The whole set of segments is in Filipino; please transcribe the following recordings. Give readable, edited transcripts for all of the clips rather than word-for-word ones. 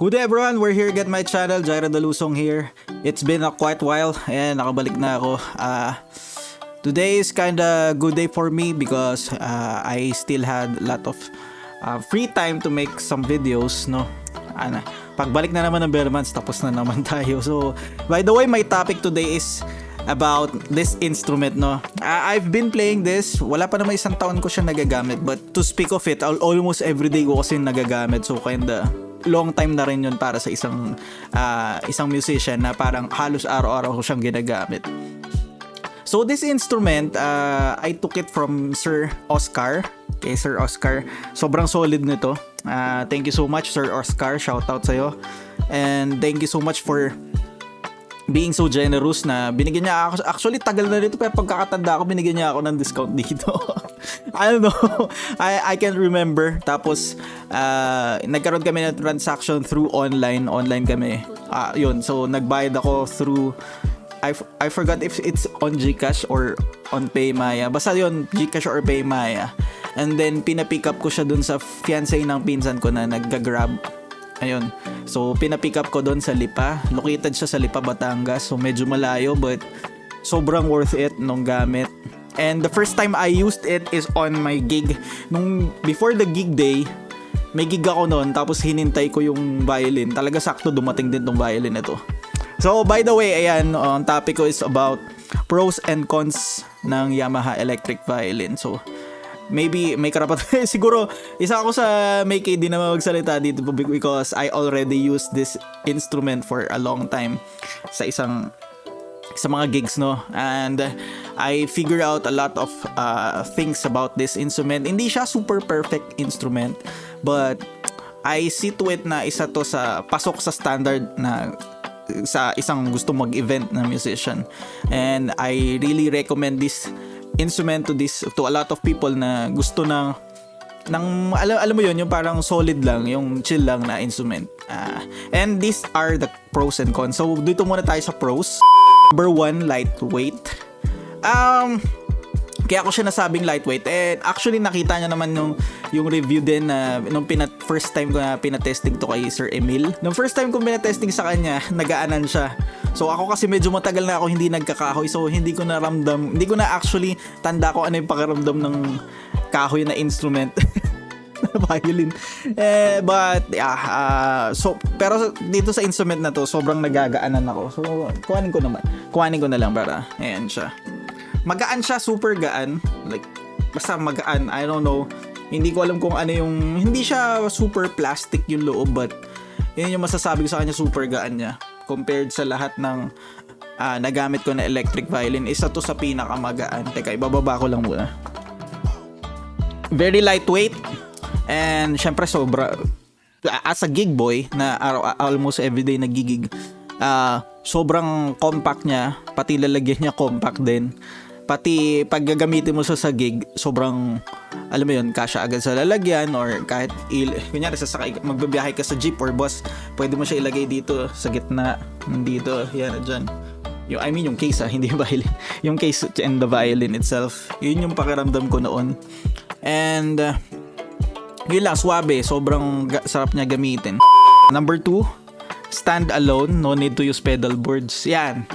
Good day everyone, we're here at my channel, Jairo Dalusong here. It's been a quite while and nakabalik na ako. Today is kinda good day for me because I still had a lot of free time to make some videos, no? Pagbalik na naman ng bare months, tapos na naman tayo. So, by the way, my topic today is about this instrument, no? I've been playing this, wala pa naman isang taon ko siya nagagamit, but to speak of it, almost everyday ko kasi nagagamit. So, kinda long time na rin yun para sa isang musician na parang halos araw-araw ko siyang ginagamit. So this instrument, I took it from Sir Oscar. Okay, Sir Oscar. Sobrang solid nito. Thank you so much, Sir Oscar. Shout out sa'yo. And thank you so much for being so generous na binigyan niya ako. Actually, tagal na dito, pero pagkakatanda ko, binigyan niya ako ng discount dito. I don't know. I can't remember. Tapos, nagkaroon kami ng transaction through online. Online kami. Yun. So, nagbayad ako through, I forgot if it's on GCash or on Paymaya. Basta yun, GCash or Paymaya. And then, pinapick up ko siya dun sa fiancé ng pinsan ko na nagga-grab. Ayun. So, pinapick up ko doon sa Lipa. Located siya sa Lipa, Batangas. So, medyo malayo but sobrang worth it nung gamit. And the first time I used it is on my gig. Before the gig day, may gig ako noon. Tapos hinintay ko yung violin. Talaga sakto dumating din tong violin ito. So, by the way, ayan, ang topic ko is about pros and cons ng Yamaha electric violin. So, maybe may karapatan. Siguro, isa ako sa may KD na magsalita dito because I already used this instrument for a long time sa mga gigs, no? And I figured out a lot of things about this instrument. Hindi siya super perfect instrument, but I see to it na isa to sa pasok sa standard na sa isang gusto mag-event na musician. And I really recommend this instrument to a lot of people na gusto ng alam mo yun, yung parang solid lang, yung chill lang na instrument. And these are the pros and cons. So dito muna tayo sa pros. Number 1, lightweight. Kaya ako siya nasabing lightweight. And actually nakita niya naman yung review din na nung first time ko na pinatesting to kay Sir Emil. Nung first time ko pinatesting sa kanya, nagaanan siya. So ako kasi medyo matagal na ako hindi nagkakahoy. So hindi ko na actually tanda ko ano yung pakiramdam ng kahoy na instrument. Violin. But yeah, so pero dito sa instrument na to, sobrang nagagaanan ako. So kuhanin ko na lang para ayan siya. Magaan siya, super gaan. Like basta magaan, I don't know. Hindi ko alam kung ano yung, hindi siya super plastic yung loob, but yun yung masasabi ko sa kanya, super gaan niya compared sa lahat ng nagamit ko na electric violin. Isa to sa pinakamagaan. Teka, ibababa ko lang muna. Very lightweight. And syempre sobra, as a gig boy na almost everyday nagigig, sobrang compact niya, pati lalagyan niya compact din. Pati pag gagamitin mo sa gig, sobrang, alam mo yun, kasya agad sa lalagyan, or kahit kunyari magbabiyahe ka sa jeep or bus, pwede mo siya ilagay dito sa gitna, nandito, yan, dyan. Yung case, hindi yung violin. Yung case and the violin itself, yun yung pakiramdam ko noon. And yun lang, swabe, sobrang sarap niya gamitin. Number 2, stand alone, no need to use pedal boards. Yan.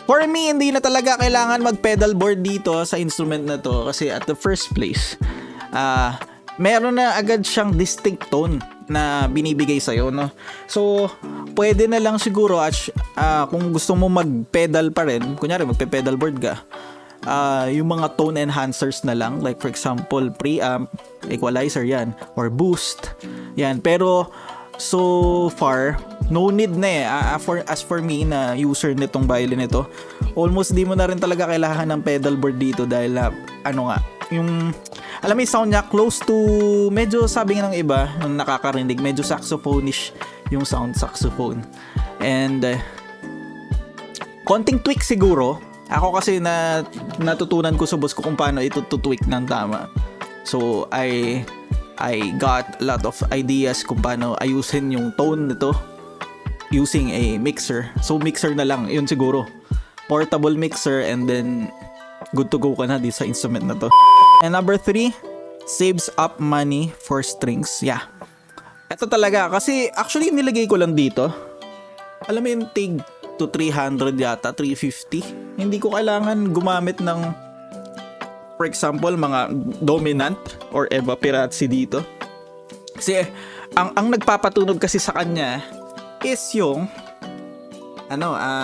For me, hindi na talaga kailangan mag-pedal board dito sa instrument na to kasi at the first place, meron na agad siyang distinct tone na binibigay sa'yo, no? So, pwede na lang siguro kung gusto mo mag-pedal pa rin, kunyari magpe-pedal board ka, yung mga tone enhancers na lang, like for example, preamp, equalizer yan, or boost, yan. Pero, so far, no need na eh. As for me na user nitong violin nito, almost di mo na rin talaga kailangan ng pedal board dito dahil yung alam mo yung sound niya close to, medyo sabi ng iba nung nakakarinig, medyo saxophone-ish yung sound, saxophone. And konting tweak siguro. Ako kasi natutunan ko sa boss ko kung paano ito tweak ng tama. So I got a lot of ideas kung paano ayusin yung tone nito using a mixer. So mixer na lang, yun siguro. Portable mixer, and then good to go ka na di sa instrument na to. And number 3, saves up money for strings. Yeah. Ito talaga, kasi actually nilagay ko lang dito. Alam mo yung tig to 300 yata, 350. Hindi ko kailangan gumamit ng, for example, mga dominant or evaporacy dito. Kasi ang nagpapatunog kasi sa kanya is yung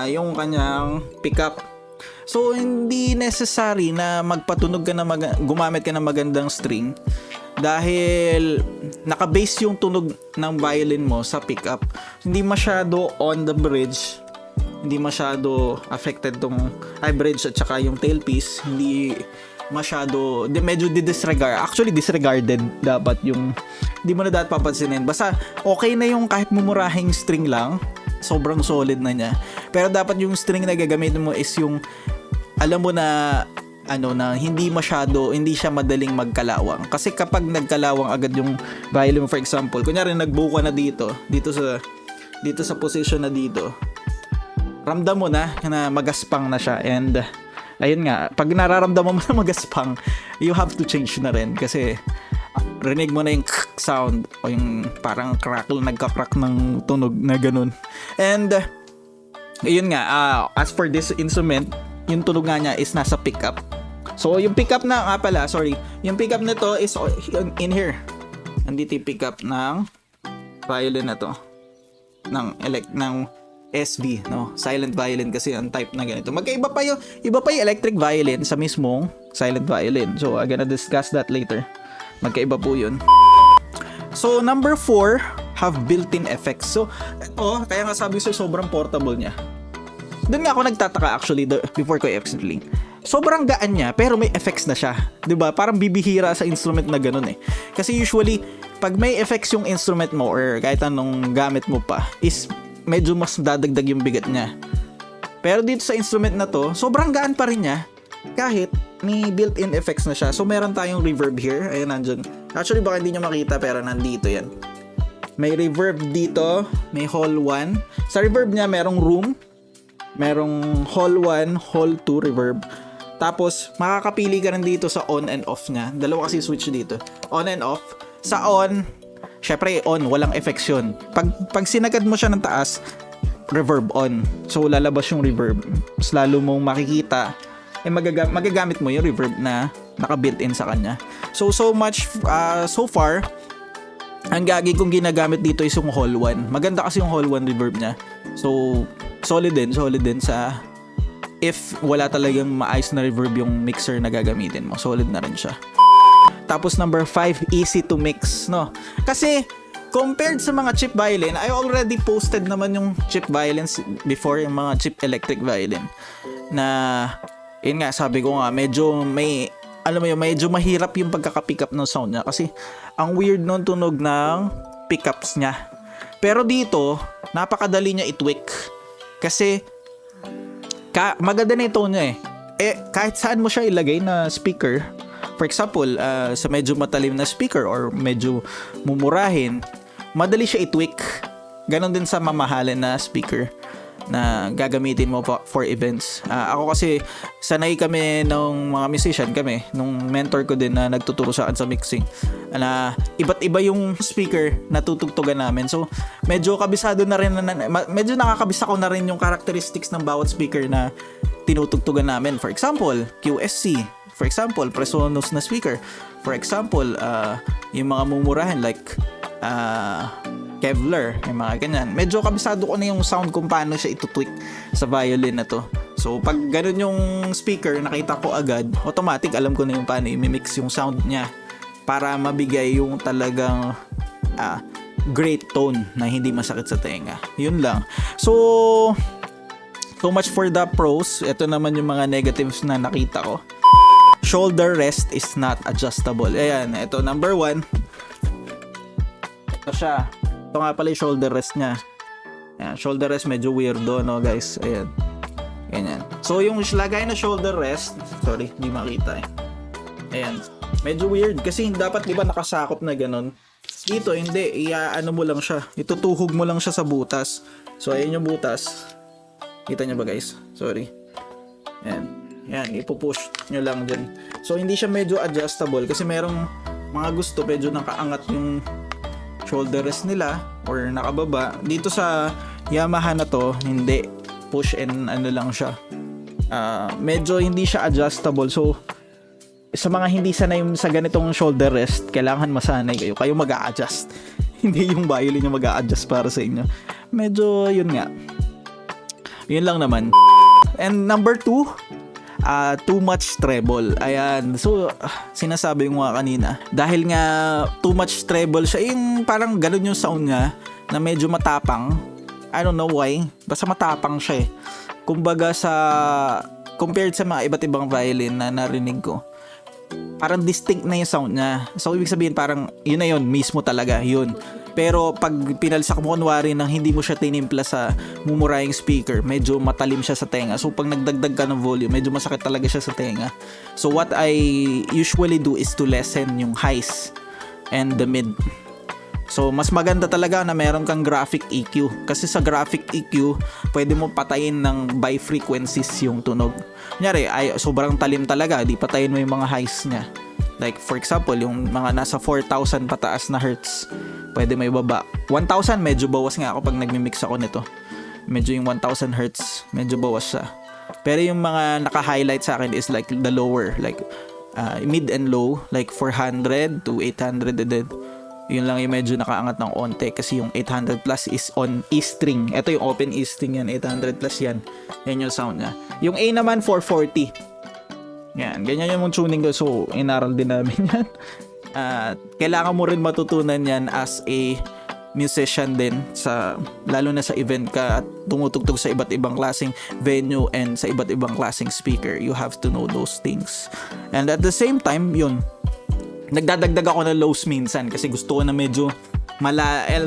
yung kanyang pickup. So hindi necessary na magpatunog ka na gumamit ka ng magandang string dahil naka-base yung tunog ng violin mo sa pickup. Hindi masyado on the bridge, hindi masyado affected tong bridge at saka yung tailpiece, hindi masyado, medyo disregard. Actually disregarded dapat yung, hindi mo na dapat papansinin. Basta okay na yung kahit mumurahing string lang, sobrang solid na niya. Pero dapat yung string na gagamitin mo is yung alam mo na na hindi siya madaling magkalawang. Kasi kapag nagkalawang agad yung violin mo, for example, kunyari nagbuo ka na dito sa position na dito, ramdam mo na magaspang na siya. And ayun nga, pag nararamdaman mo na magaspang, you have to change na rin kasi rinig mo na yung sound o yung parang crackle, nagka-crack ng tunog na ganun. And ayun nga, as for this instrument, yung tunog nga niya is nasa pickup. So yung pickup na yung pickup nito is in here. Andito yung pickup ng violin na to, ng SV, no? Silent violin kasi ang type na ganito. Magkaiba pa yung electric violin sa mismong silent violin. So I'm gonna discuss that later. Magkaiba po yun. So number 4, have built-in effects. So kaya nga sabi ko sobrang portable niya. Doon nga ako nagtataka actually before ko i-explain. Sobrang gaan niya pero may effects na siya. 'Di ba? Parang bibihira sa instrument na ganun eh. Kasi usually pag may effects yung instrument mo or kahit anong gamit mo pa is medyo mas dadagdag yung bigat niya. Pero dito sa instrument na to, sobrang gaan pa rin niya kahit may built-in effects na siya. So meron tayong reverb here. Ayun, nandyan. Actually baka hindi nyo makita pero nandito yan. May reverb dito, may hall 1. Sa reverb niya merong room, merong hall 1, hall 2 reverb. Tapos makakapili ka rin dito sa on and off niya. Dalawa kasi switch dito. On and off. Sa on, syempre on, walang effects yun. Pag sinagad mo siya ng taas, reverb on. So lalabas yung reverb. Mas lalo mong makikita magagamit mo yung reverb na naka-built-in sa kanya. So much so far, ang gagi kong ginagamit dito is yung hall 1. Maganda kasi yung hall 1 reverb niya. So solid din sa if wala talagang maayos na reverb yung mixer na gagamitin mo. Solid na rin siya. Tapos number 5, easy to mix, no? Kasi compared sa mga cheap violin, I already posted naman yung cheap violins before, yung mga cheap electric violin. Na yun nga, sabi ko nga, medyo mahirap yung pagkaka-pick up ng sound niya kasi ang weird nung tunog ng pickups niya. Pero dito, napakadali niya i-tweak. Kasi maganda na yung tone niya eh. Kahit saan mo siya ilagay na speaker, for example, sa medyo matalim na speaker or medyo mumurahin, madali siya i-tweak. Ganon din sa mamahalin na speaker na gagamitin mo for events. Ako kasi sanay kami ng mga musician kami, nung mentor ko din na nagtuturo sa akin sa mixing, na iba't iba yung speaker na tutugtugan namin. So medyo kabisado na rin, medyo nakakabisa ko na rin yung characteristics ng bawat speaker na tinutugtugan namin. For example, QSC. For example, Presonus na speaker. For example, yung mga mumurahin like Kevlar, yung mga ganyan. Medyo kabisado ko na yung sound kung paano siya itutweak sa violin na to. So pag ganun yung speaker, nakita ko agad, automatic alam ko na yung paano i-mix yung sound niya para mabigay yung talagang great tone na hindi masakit sa tenga. Yun lang. So much for the pros. Ito naman yung mga negatives na nakita ko. Shoulder rest is not adjustable. Ayan, ito number 1. Ito siya. Ito nga pala yung shoulder rest niya. Ayan, shoulder rest medyo weirdo, no guys? Ayan. Ganyan. So yung lagay na shoulder rest, sorry, hindi makita eh. Ayan. Medyo weird kasi dapat di ba nakasakop na ganun. Dito hindi, ano mo lang siya. Itutuhog mo lang siya sa butas. So ayan yung butas. Kita nyo ba guys? Sorry. Ayan. Ayan, ipupush nyo lang dyan. So hindi siya medyo adjustable kasi merong mga gusto medyo nakaangat yung shoulder rest nila or nakababa. Dito sa Yamaha na to, hindi. Push and ano lang siya. Medyo hindi siya adjustable. So, sa mga hindi sanay sa ganitong shoulder rest, kailangan masanay kayo. Kayo mag-a-adjust. Hindi yung violin yung mag-a-adjust para sa inyo. Medyo, yun nga. Yun lang naman. And number 2, too much treble. Ayan. So, sinasabi ko nga kanina. Dahil nga too much treble siya, yung parang ganun yung sound niya na medyo matapang. I don't know why. Basta matapang siya eh. Kumbaga compared sa mga iba't ibang violin na narinig ko, parang distinct na yung sound niya. So, ibig sabihin parang yun na yun. Mismo talaga. Yun. Pero pag pinalsak mo kunwari nang hindi mo siya tinimpla sa mumurahing speaker, medyo matalim siya sa tenga. So pag nagdagdag ka ng volume, medyo masakit talaga siya sa tenga. So what I usually do is to lessen yung highs and the mid. So mas maganda talaga na meron kang graphic EQ. Kasi sa graphic EQ, pwede mo patayin ng by frequencies yung tunog. Kunyari, sobrang talim talaga, di patayin mo yung mga highs niya. Like for example, yung mga nasa 4,000 pataas na hertz, pwede may baba. 1,000 medyo bawas nga ako pag nagmi-mix ako nito. Medyo yung 1,000 hertz, medyo bawas siya. Pero yung mga naka-highlight sa akin is like the lower, like mid and low, like 400 to 800 and then yun lang yung medyo nakaangat ng onte kasi yung 800 plus is on E string. Ito yung open E string yan, 800 plus yan. Yan yung sound niya. Yung A naman 440. Yan, ganyan yung tuning ko. So, inaral din namin yan. Kailangan mo rin matutunan yan as a musician din, lalo na sa event ka at tumutugtog sa iba't ibang klaseng venue and sa iba't ibang klaseng speaker. You have to know those things. And at the same time, yun, nagdadagdag ako ng lows minsan kasi gusto ko na medyo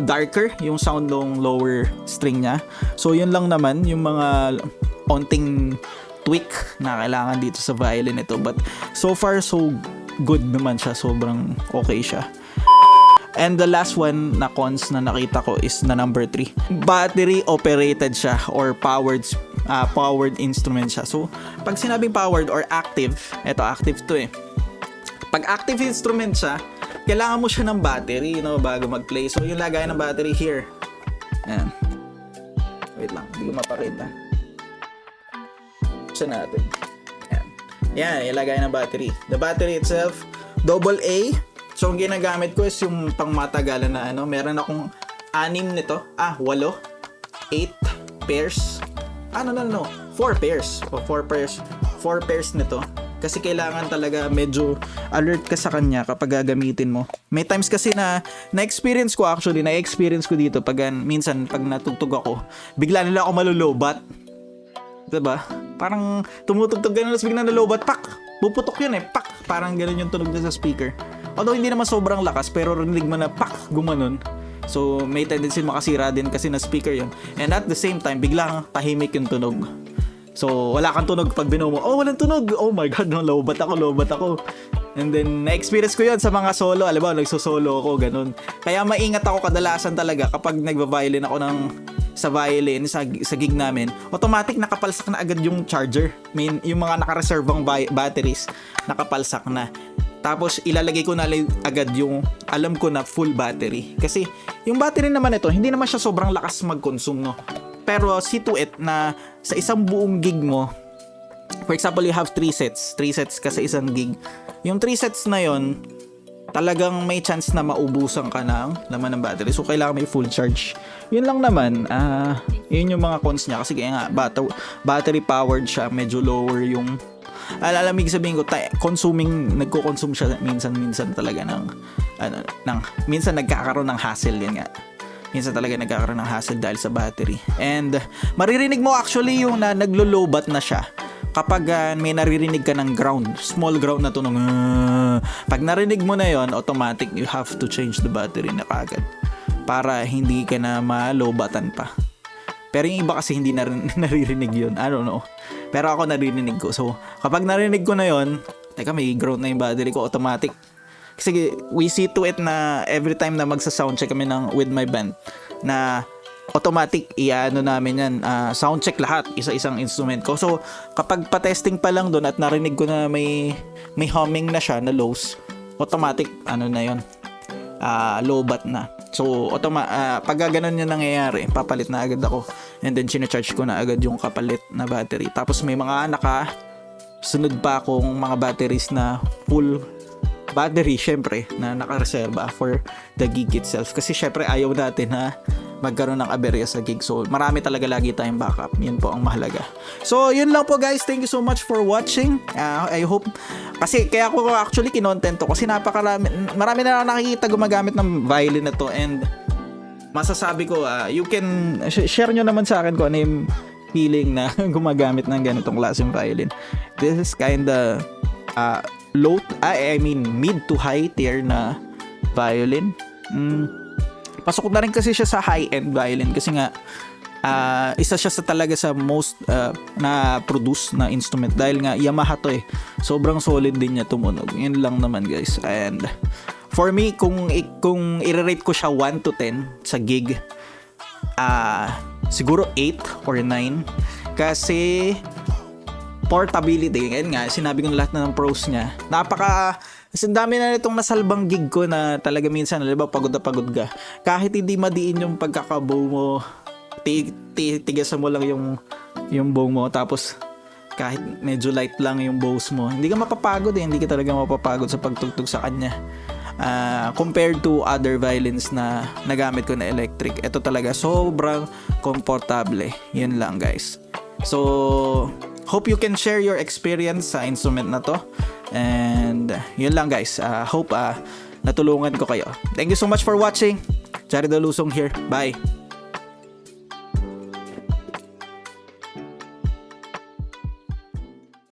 darker yung sound ng lower string niya. So, yun lang naman yung mga onting tweak na kailangan dito sa violin ito, but so far so good naman siya, sobrang okay siya. And the last one na cons na nakita ko is na number 3, battery operated siya or powered instrument siya. So pag sinabing powered or active, eto active to eh, pag active instrument siya, kailangan mo siya ng battery, bago mag-play. So yung lagay ng battery here, ayan, wait lang, hindi ko mapakita sa natin. Ayan. Yan, ilagay ng battery. The battery itself, AA. So, ang ginagamit ko is yung pangmatagalan na meron akong 6 nito. 8 pairs. 4 pairs. 4 pairs nito. Kasi kailangan talaga medyo alert ka sa kanya kapag gagamitin mo. May times kasi na-experience ko dito pag minsan pag natugtog ako, bigla nila ako malulobat. Diba? Parang tumutugtog ganun, tapos biglang nalobat, pak! Puputok yun eh, pak! Parang ganun yung tunog na sa speaker. Although hindi naman sobrang lakas, pero rinig mo na pak! Gumanon. So, may tendency makasira din kasi na speaker yun. And at the same time, biglang tahimik yung tunog. So, wala kang tunog pag binuo mo. Oh, walang tunog! Oh my God, lobat ako. And then, na-experience ko yun sa mga solo. Alam mo, nagsosolo ako, ganun. Kaya maingat ako kadalasan talaga kapag nagva-violin ako sa violin, sa gig namin, automatic nakapalsak na agad yung charger. Yung mga nakareservang batteries, nakapalsak na. Tapos, ilalagay ko na agad yung alam ko na full battery. Kasi, yung battery naman ito, hindi naman siya sobrang lakas mag-consume, no? Pero, see to it na sa isang buong gig mo, for example, you have 3 sets. 3 sets ka sa isang gig. Yung 3 sets na yon, talagang may chance na maubusan ka ng laman ng battery. So, kailangan may full charge. Yun lang naman. Yun yung mga cons niya. Kasi kaya nga, battery powered siya. Medyo lower yung alamig sabihin ko, nagko-consume siya minsan talaga minsan nagkakaroon ng hassle yan nga. Minsan talaga nagkakaroon ng hassle dahil sa battery. And maririnig mo actually yung naglo-lowbat na siya kapag may naririnig ka ng ground, small ground na tunog. Pag narinig mo na yon, automatic you have to change the battery na kagad para hindi ka na malobatan pa. Pero yung iba kasi hindi naririnig yun. I don't know. Pero ako naririnig ko. So, kapag narinig ko na yon, teka, may ground na yung battery ko, automatic. Kasi we see to it na every time na magsa-soundcheck kami with my band, na automatic namin yan, soundcheck lahat, isa-isang instrument ko. So, kapag pa-testing pa lang doon at narinig ko na may humming na siya na lows, automatic, na yon, lowbat na. So, pag ganun yung nangyayari, papalit na agad ako. And then, charge ko na agad yung kapalit na battery. Tapos, may mga sunod pa akong mga batteries na full battery, syempre, na nakareserba for the gig itself. Kasi, syempre, ayaw natin na magkaroon ng aberya sa gig. So, marami talaga lagi tayong backup. Yun po ang mahalaga. So, yun lang po guys. Thank you so much for watching. I hope, kasi kaya ako actually kinontent to kasi marami na nakikita gumagamit ng violin na to, and masasabi ko, you can share nyo naman sa akin kung ano yung feeling na gumagamit ng ganitong klaseng violin. This is kinda mid to high tier na violin. Pasok na rin kasi siya sa high-end violin kasi nga isa siya talaga sa most na produce na instrument dahil nga Yamaha to eh. Sobrang solid din niya tumunog. Yun lang naman guys. And for me, kung i-rate ko siya 1 to 10 sa gig, siguro 8 or 9 kasi portability. Ngayon nga, sinabi ko na lahat na ng pros niya. Kasi dami na nitong nasalbang gig ko na talaga minsan, diba, pagod na pagod ka. Kahit hindi madiin yung pagkakabow mo, tigasan mo lang yung bow mo, tapos kahit medyo light lang yung bows mo, hindi ka mapapagod hindi ka talaga mapapagod sa pagtugtog sa kanya. Compared to other violins na nagamit ko na electric, ito talaga sobrang komportable. Yun lang guys. So, hope you can share your experience sa instrument na to. And yun lang guys. Hope natulungan ko kayo. Thank you so much for watching. Jared Dalusong here. Bye.